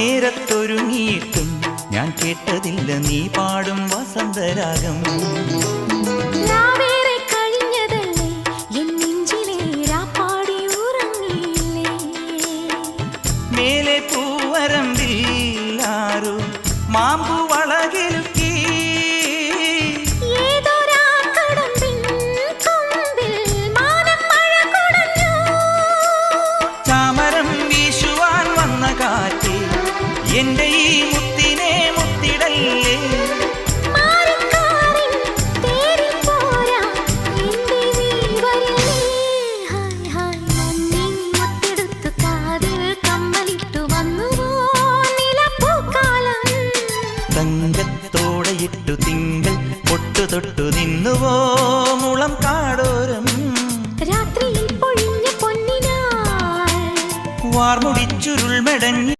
നേരത്തൊരുങ്ങിയിട്ടും ഞാൻ കേട്ടതില്ല നീ പാടും വസന്തരാഗം. മേലെ പൂവരമ്പിൽ ആരോ മാമ്പു വളകിലുക്കി, ചാമരം വീശുവാൻ വന്ന കാറ്റ് എന്റെ ഈ മുത്തിനെ മുത്തിടല്ലേ. തങ്കത്തോടെയിട്ടു തിങ്കൾ പൊട്ടു തൊട്ടു നിന്നുവോ മുളം കാടോരം. രാത്രിയിൽ പൊഴിഞ്ഞ പൊന്നിനാൽ വാർമുടിച്ചുരുൾ മെടഞ്ഞു